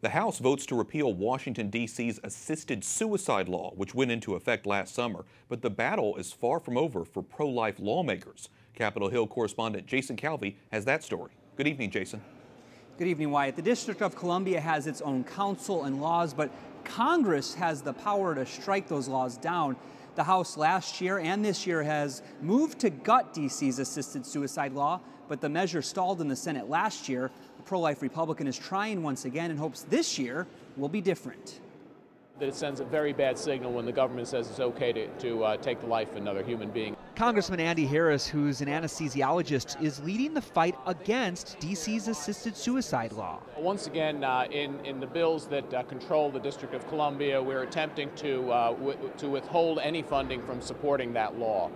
The House votes to repeal Washington, D.C.'s assisted suicide law, which went into effect last summer. But the battle is far from over for pro-life lawmakers. Capitol Hill correspondent Jason Calvi has that story. Good evening, Jason. Good evening, Wyatt. The District of Columbia has its own council and laws, but Congress has the power to strike those laws down. The House last year and this year has moved to gut D.C.'s assisted suicide law, but the measure stalled in the Senate last year. The pro-life Republican is trying once again and hopes this year will be different. That it sends a very bad signal when the government says it's okay to take the life of another human being. Congressman Andy Harris, who's an anesthesiologist, is leading the fight against D.C.'s assisted suicide law. Once again, in the bills that control the District of Columbia, we're attempting to withhold any funding from supporting that law.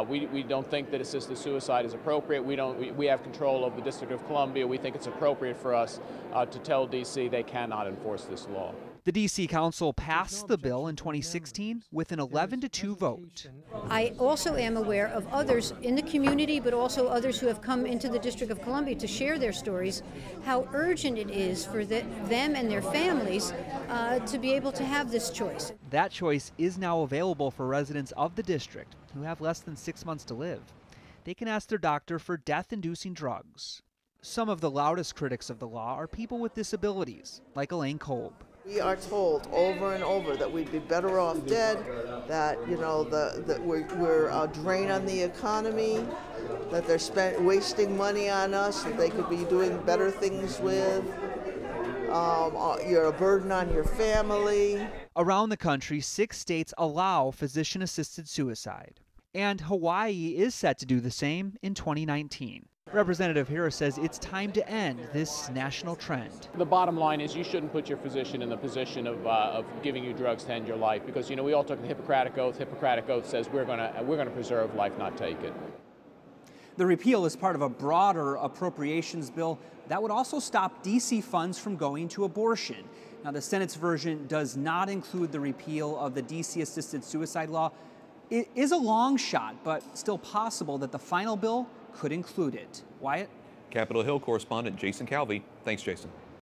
We don't think that assisted suicide is appropriate. We have control of the District of Columbia. We think it's appropriate for us to tell D.C. they cannot enforce this law. The D.C. Council passed the bill in 2016 with an 11-2 vote. I also am aware of others in the community, but also others who have come into the District of Columbia to share their stories, how urgent it is for them and their families to be able to have this choice. That choice is now available for residents of the district who have less than 6 months to live. They can ask their doctor for death-inducing drugs. Some of the loudest critics of the law are people with disabilities, like Elaine Kolb. We are told over and over that we'd be better off dead, that that we're a drain on the economy, that they're wasting money on us, that they could be doing better things with. You're a burden on your family. Around the country, 6 states allow physician-assisted suicide, and Hawaii is set to do the same in 2019. Representative Harris says it's time to end this national trend. The bottom line is you shouldn't put your physician in the position of giving you drugs to end your life, because we all took the Hippocratic Oath. Hippocratic Oath says we're going to preserve life, not take it. The repeal is part of a broader appropriations bill that would also stop D.C. funds from going to abortion. Now, the Senate's version does not include the repeal of the D.C. assisted suicide law. It is a long shot, but still possible that the final bill could include it. Wyatt? Capitol Hill correspondent Jason Calvi. Thanks, Jason.